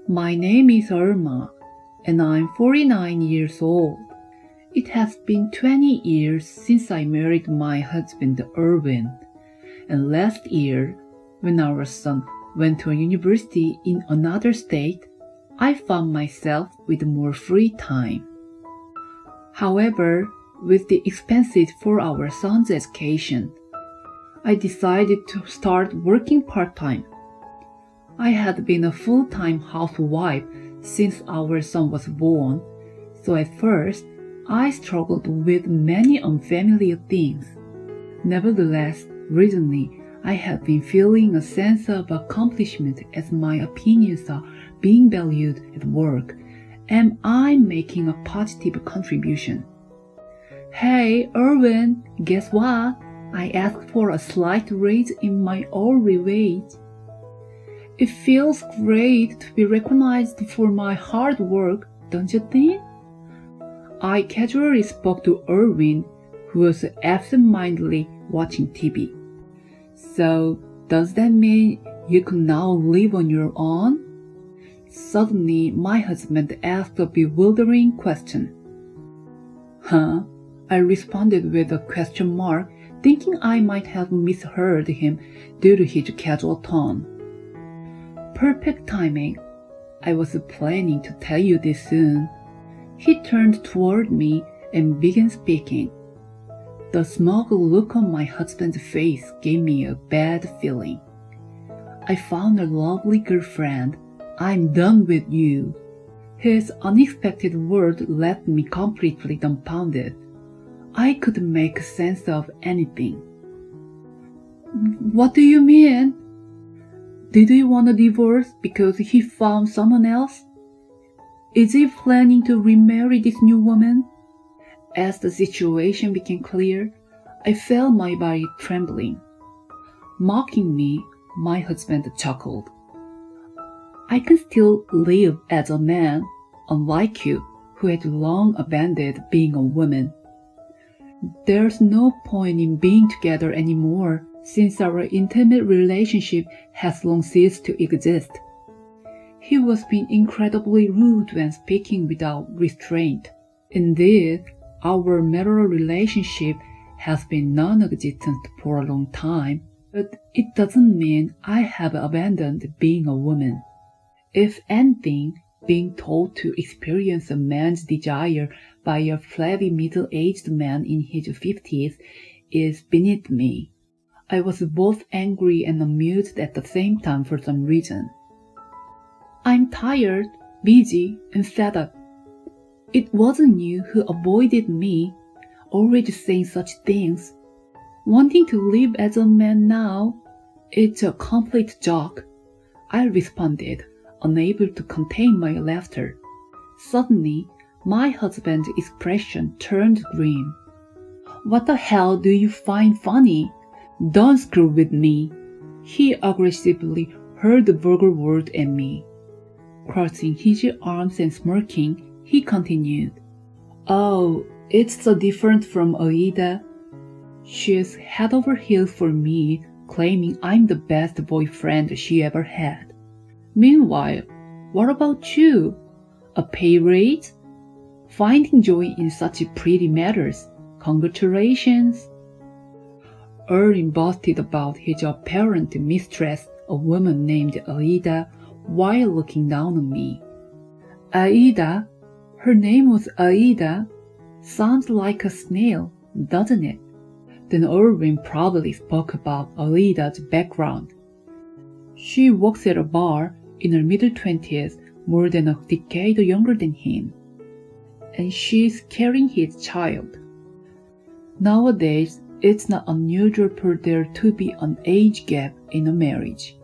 My name is Irma, and I'm 49 years old. It has been 20 years since I married my husband Erwin, and last year, when our son went to a university in another state, I found myself with more free time. However, with the expenses for our son's education, I decided to start working part-time. I had been a full-time housewife since our son was born, so at first I struggled with many unfamiliar things. Nevertheless, recently I have been feeling a sense of accomplishment as my opinions are being valued at work, and I'm making a positive contribution. Hey, Erwin, guess what? I asked for a slight raise in my hourly wage. It feels great to be recognized for my hard work, don't you think? I casually spoke to Erwin, who was absent-mindedly watching TV. So, does that mean you can now live on your own? Suddenly, my husband asked a bewildering question. Huh? I responded with a question mark, thinking I might have misheard him due to his casual tone. Perfect timing. I was planning to tell you this soon. He turned toward me and began speaking. The smug look on my husband's face gave me a bad feeling. I found a lovely girlfriend. I'm done with you. His unexpected word left me completely dumbfounded. I couldn't make sense of anything. What do you mean? Did he want a divorce because he found someone else? Is he planning to remarry this new woman? As the situation became clear, I felt my body trembling. Mocking me, my husband chuckled. I can still live as a man, unlike you, who had long abandoned being a woman. There's no point in being together anymore, since our intimate relationship has long ceased to exist. He was being incredibly rude when speaking without restraint. Indeed, our marital relationship has been non-existent for a long time, but it doesn't mean I have abandoned being a woman. If anything, being told to experience a man's desire by a flabby middle-aged man in his 50s is beneath me. I was both angry and amused at the same time for some reason. I'm tired, busy, and fed up. It wasn't you who avoided me, always saying such things. Wanting to live as a man now, it's a complete joke, I responded, unable to contain my laughter. Suddenly, my husband's expression turned grim. What the hell do you find funny? Don't screw with me. He aggressively hurled the vulgar word at me. Crossing his arms and smirking, he continued. Oh, it's so different from Aida. She's head over heels for me, claiming I'm the best boyfriend she ever had. Meanwhile, what about you? A pay raise? Finding joy in such pretty matters. Congratulations. Erwin boasted about his apparent mistress, a woman named Aida, while looking down on me. Aida? Her name was Aida? Sounds like a snail, doesn't it? Then Erwin proudly spoke about Aida's background. She works at a bar in her middle-20s, more than a decade younger than him. And she's carrying his child. Nowadays, it's not unusual for there to be an age gap in a marriage.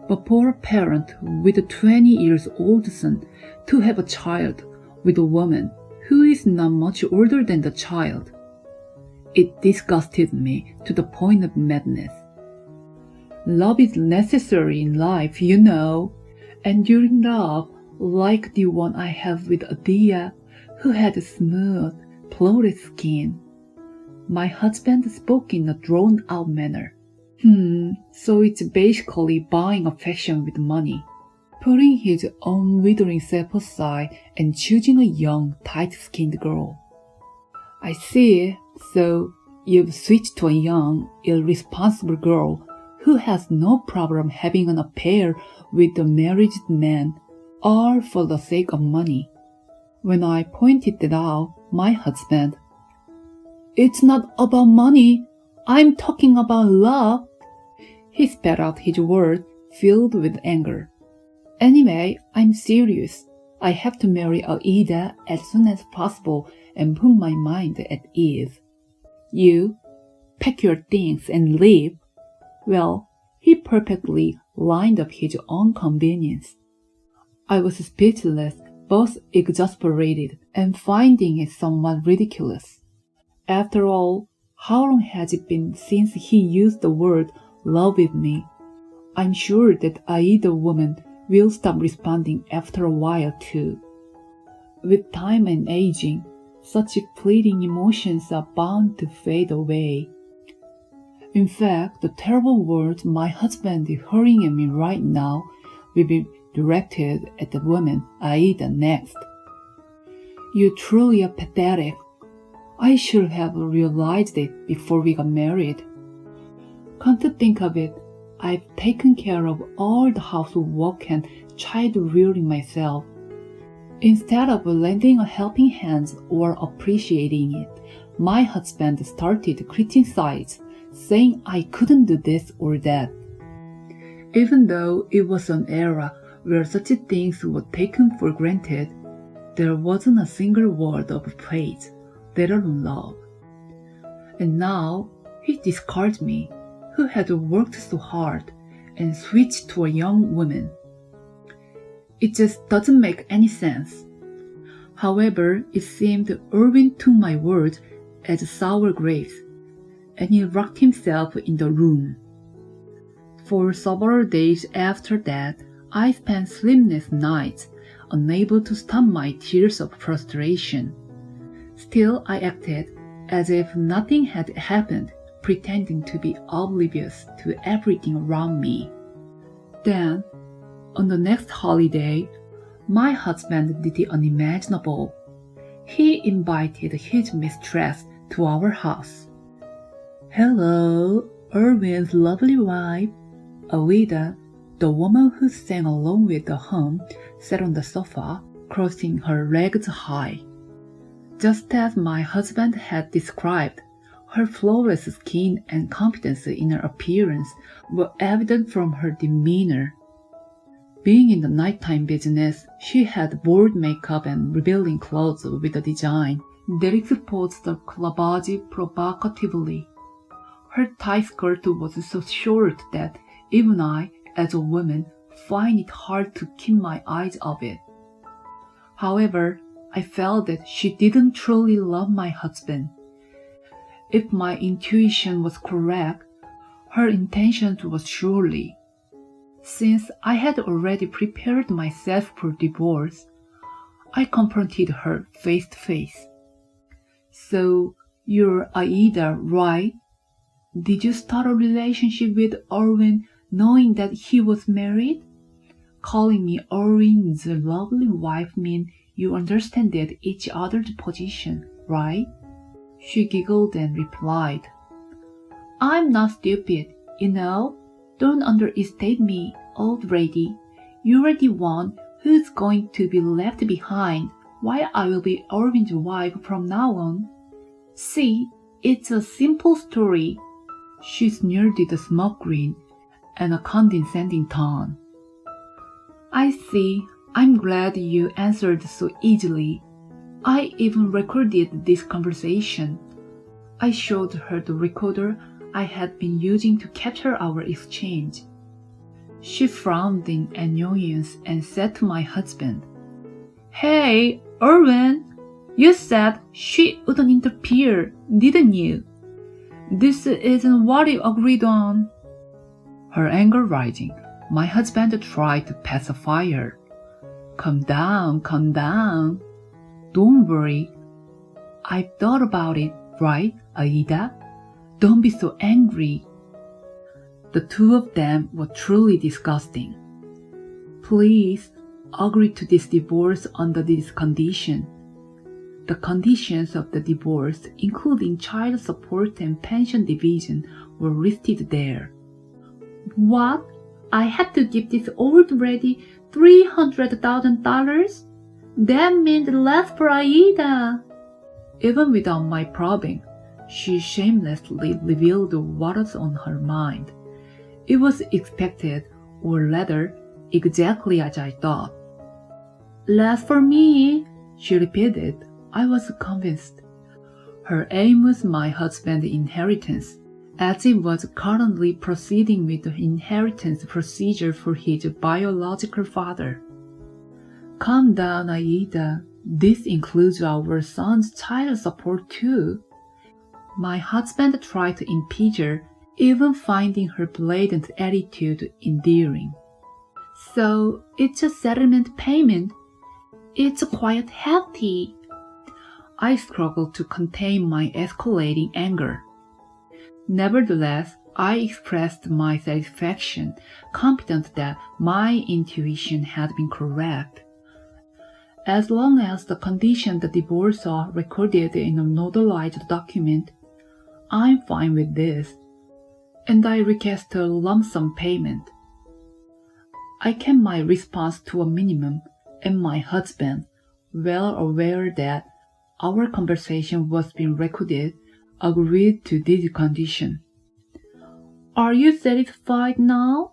But for a parent with a 20 years old son to have a child with a woman who is not much older than the child, it disgusted me to the point of madness. Love is necessary in life, you know, enduring love like the one I have with Adia, who had smooth, flawless skin. My husband spoke in a drawn-out manner. So it's basically buying affection with money. putting his own withering self aside and choosing a young, tight-skinned girl. I see, so you've switched to a young, irresponsible girl who has no problem having an affair with a married man, all for the sake of money. When I pointed that out, my husband, "It's not about money, I'm talking about love." He spat out his words, filled with anger. "Anyway, I'm serious. I have to marry Aida as soon as possible and put my mind at ease. You, pack your things and leave." Well, he perfectly lined up his own convenience. I was speechless, both exasperated and finding it somewhat ridiculous. After all, how long has it been since he used the word love with me? I'm sure that Aida woman will stop responding after a while too. With time and aging, such fleeting emotions are bound to fade away. In fact, the terrible words my husband is hurling at me right now will be directed at the woman Aida next. "You truly are pathetic. I should have realized it before we got married. Come to think of it, I've taken care of all the housework and child rearing myself. Instead of lending a helping hand or appreciating it, my husband started criticizing, saying I couldn't do this or that. Even though it was an era where such things were taken for granted, there wasn't a single word of praise, let alone love. And now he discards me, who had worked so hard, and switched to a young woman. It just doesn't make any sense." However, it seemed Irwin took my words as sour grapes, and he locked himself in the room. For several days after that, I spent sleepless nights, unable to stop my tears of frustration. Still, I acted as if nothing had happened, pretending to be oblivious to everything around me. Then, on the next holiday, my husband did the unimaginable. He invited his mistress to our house. "Hello, Irwin's lovely wife." Aida, the woman who sang along with the hum, sat on the sofa, crossing her legs high. Just as my husband had described, her flawless skin and confidence in her appearance were evident from her demeanor. Being in the nighttime business, she had bold makeup and revealing clothes with a design that exposed the clavage provocatively. Her tight skirt was so short that even I, as a woman, find it hard to keep my eyes off it. However, I felt that she didn't truly love my husband. If my intuition was correct, her intention was surely. Since I had already prepared myself for divorce, I confronted her face to face. "So, you're Aida, right? Did you start a relationship with Irwin knowing that he was married? Calling me Irwin's lovely wife means you understand each other's position, right?" She giggled and replied, "I'm not stupid, you know. Don't underestimate me, old lady. You're the one who's going to be left behind, while I will be Irwin's wife from now on. See, it's a simple story." She sneered with a smoke grin and a condescending tone. "I see. I'm glad you answered so easily. I even recorded this conversation." I showed her the recorder I had been using to capture our exchange. She frowned in annoyance and said to my husband, "Hey, Irwin, you said she wouldn't interfere, didn't you? This isn't what you agreed on." Her anger rising, my husband tried to pacify her. Calm down. Don't worry. I've thought about it, right, Aida? Don't be so angry." The two of them were truly disgusting. Please agree to this divorce under this condition. The conditions of the divorce, including child support and pension division, were listed there. What? I have to give this old lady $300,000? That means less for Aida. Even without my probing, she shamelessly revealed what was on her mind. It was expected, or rather, exactly as I thought. Less for me, she repeated. I was convinced. Her aim was my husband's inheritance, as it was currently proceeding with the inheritance procedure for his biological father. Calm down, Aida. This includes our son's child support too. My husband tried to impeach her, even finding her blatant attitude endearing. So, it's a settlement payment. It's quite hefty. I struggled to contain my escalating anger. Nevertheless, I expressed my satisfaction, confident that my intuition had been correct. As long as the conditions the divorce are recorded in a notarized document, I'm fine with this, and I request a lump sum payment. I kept my response to a minimum, and my husband, well aware that our conversation was being recorded, agreed to this condition. Are you satisfied now?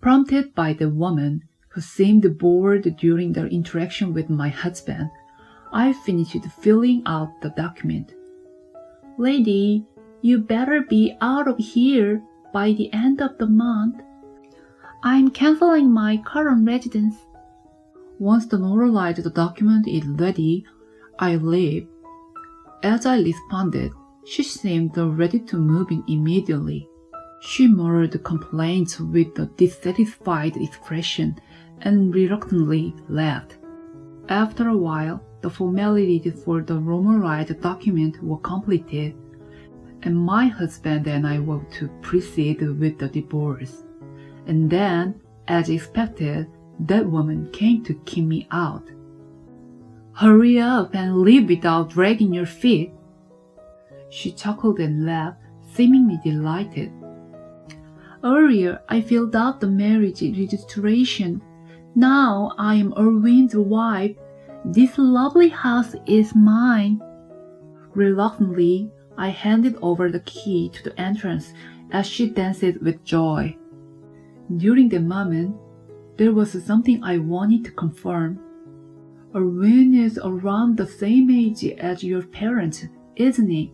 Prompted by the woman, who seemed bored during the interaction with my husband, I finished filling out the document. Lady, you better be out of here by the end of the month. I'm canceling my current residence. Once the notarized document is ready, I leave. As I responded, she seemed ready to move in immediately. She murmured complaints with a dissatisfied expression and reluctantly left. After a while, the formalities for the notarized document were completed, and my husband and I were to proceed with the divorce. And then, as expected, that woman came to kick me out. Hurry up and leave without dragging your feet. She chuckled and laughed, seemingly delighted. Earlier, I filled out the marriage registration. Now I am Erwin's wife. This lovely house is mine. Reluctantly, I handed over the key to the entrance as she danced with joy. During the moment, there was something I wanted to confirm. Erwin is around the same age as your parents, isn't he?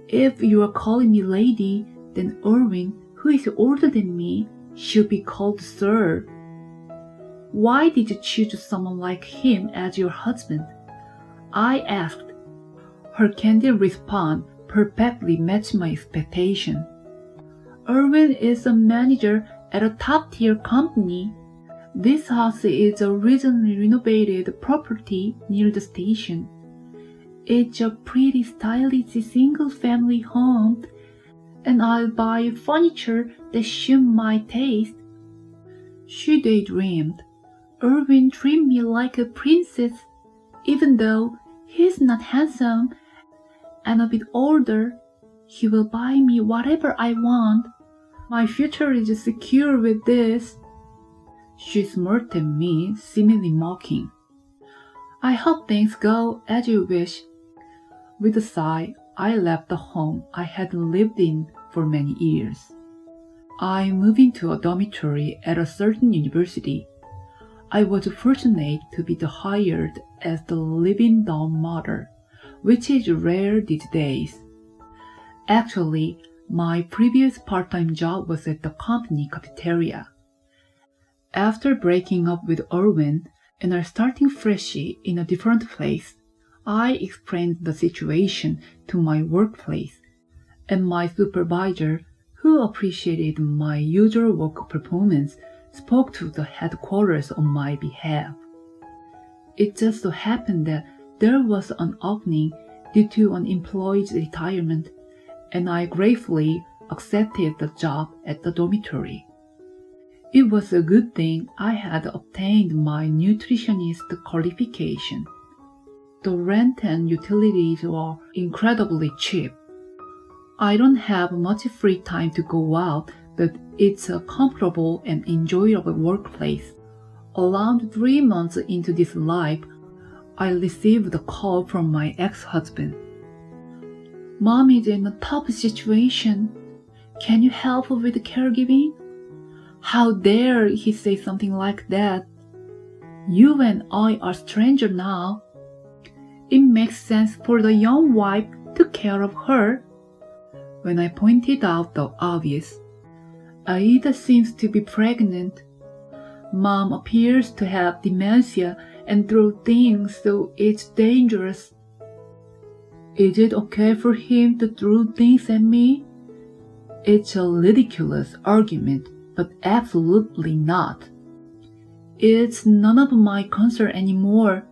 If you are calling me lady, then Erwin, who is older than me, should be called sir. Why did you choose someone like him as your husband? I asked. Her candid response perfectly matched my expectation. Erwin is a manager at a top-tier company. This house is a recently renovated property near the station. It's a pretty stylish single-family home, and I'll buy furniture that suits my taste. She daydreamed. Erwin treated me like a princess, even though he's not handsome and a bit older. He will buy me whatever I want. My future is secure with this. She smirked at me, seemingly mocking. I hope things go as you wish. With a sigh, I left the home I had lived in for many years. I moved into a dormitory at a certain university. I was fortunate to be hired as the living dorm mother, which is rare these days. Actually, my previous part-time job was at the company cafeteria. After breaking up with Erwin and starting fresh in a different place, I explained the situation to my workplace, and my supervisor, who appreciated my usual work performance, spoke to the headquarters on my behalf. It just so happened that there was an opening due to an employee's retirement, and I gratefully accepted the job at the dormitory. It was a good thing I had obtained my nutritionist qualification. The rent and utilities were incredibly cheap. I don't have much free time to go out, but it's a comfortable and enjoyable workplace. Around 3 months into this life, I received a call from my ex-husband. Mom is in a tough situation. Can you help with caregiving? How dare he say something like that? You and I are strangers now. It makes sense for the young wife to care of her. When I pointed out the obvious, Aita seems to be pregnant. Mom appears to have dementia and throw things, so it's dangerous. Is it okay for him to throw things at me? It's a ridiculous argument, but absolutely not. It's none of my concern anymore,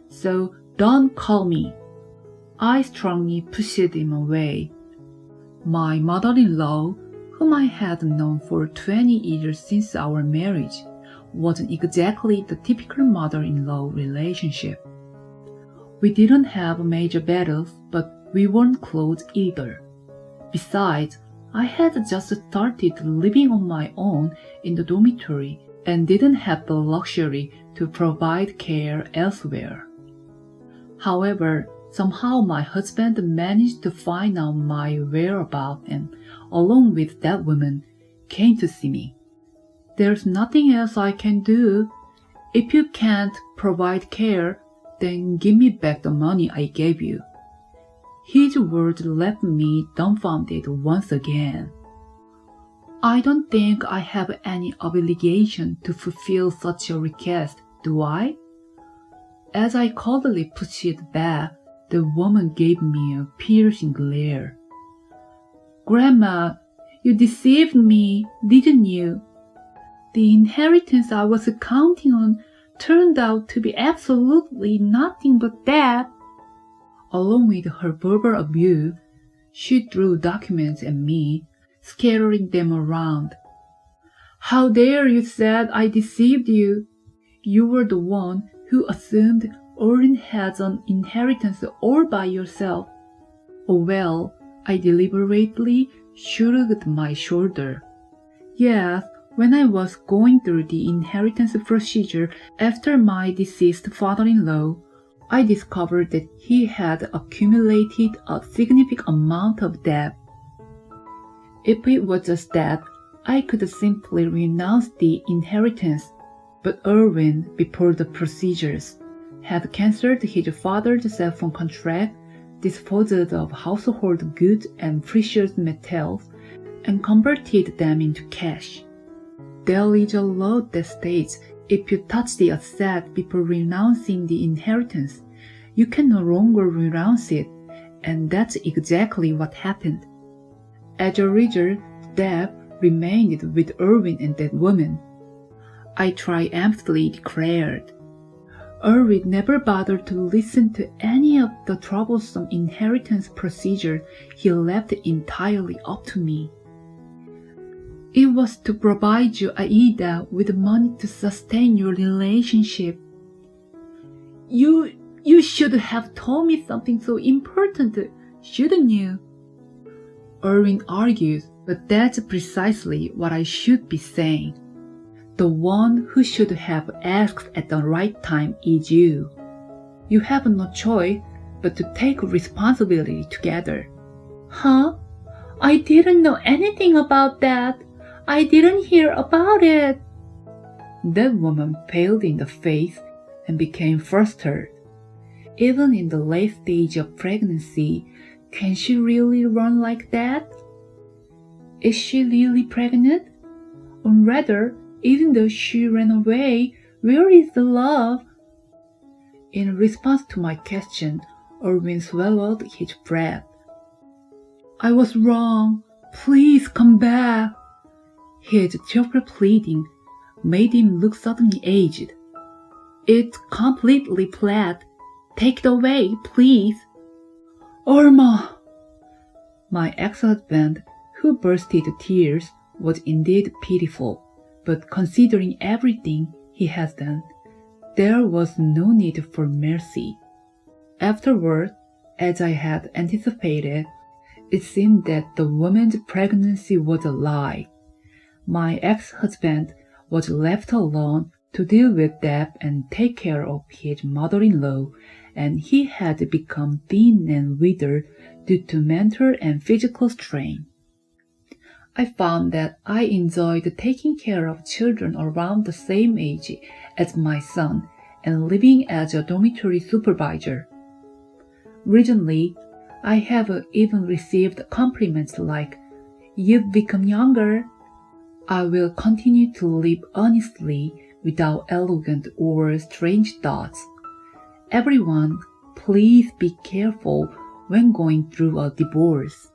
so don't call me. I strongly pushed him away. My mother-in-law, whom I had known for 20 years since our marriage, wasn't exactly the typical mother-in-law relationship. We didn't have major battles, but we weren't close either. Besides, I had just started living on my own in the dormitory and didn't have the luxury to provide care elsewhere. However, somehow my husband managed to find out my whereabouts and, along with that woman, came to see me. There's nothing else I can do. If you can't provide care, then give me back the money I gave you. His words left me dumbfounded once again. I don't think I have any obligation to fulfill such a request, do I? As I coldly pushed it back, the woman gave me a piercing glare. Grandma, you deceived me, didn't you? The inheritance I was counting on turned out to be absolutely nothing but that. Along with her verbal abuse, she threw documents at me, scattering them around. How dare you say I deceived you? You were the one who assumed Orin has an inheritance all by yourself. Oh well, I deliberately shrugged my shoulder. Yes, when I was going through the inheritance procedure after my deceased father-in-law, I discovered that he had accumulated a significant amount of debt. If it was just that, I could simply renounce the inheritance, but Erwin, before the procedures, had cancelled his father's cell phone contract, disposed of household goods and precious metals, and converted them into cash. There is a law that states if you touch the asset before renouncing the inheritance, you can no longer renounce it, and that's exactly what happened. As a result, debt remained with Erwin and that woman. I triumphantly declared. Erwin never bothered to listen to any of the troublesome inheritance procedure. He left entirely up to me. It was to provide you, Aida, with money to sustain your relationship. You should have told me something so important, shouldn't you? Erwin argued, but that's precisely what I should be saying. The one who should have asked at the right time is you. You have no choice but to take responsibility together. Huh? I didn't know anything about that. I didn't hear about it. That woman paled in the face and became flustered. Even in the late stage of pregnancy, can she really run like that? Is she really pregnant? Or rather, even though she ran away, where is the love? In response to my question, Erwin swallowed his breath. I was wrong. Please come back. His tearful pleading made him look suddenly aged. It's completely flat. Take it away, please. Irma! My ex-husband, who burst into tears, was indeed pitiful, but considering everything he has done, there was no need for mercy. Afterward, as I had anticipated, it seemed that the woman's pregnancy was a lie. My ex-husband was left alone to deal with that and take care of his mother-in-law, and he had become thin and withered due to mental and physical strain. I found that I enjoyed taking care of children around the same age as my son and living as a dormitory supervisor. Recently, I have even received compliments like, "You've become younger." I will continue to live honestly without arrogant or strange thoughts. Everyone, please be careful when going through a divorce.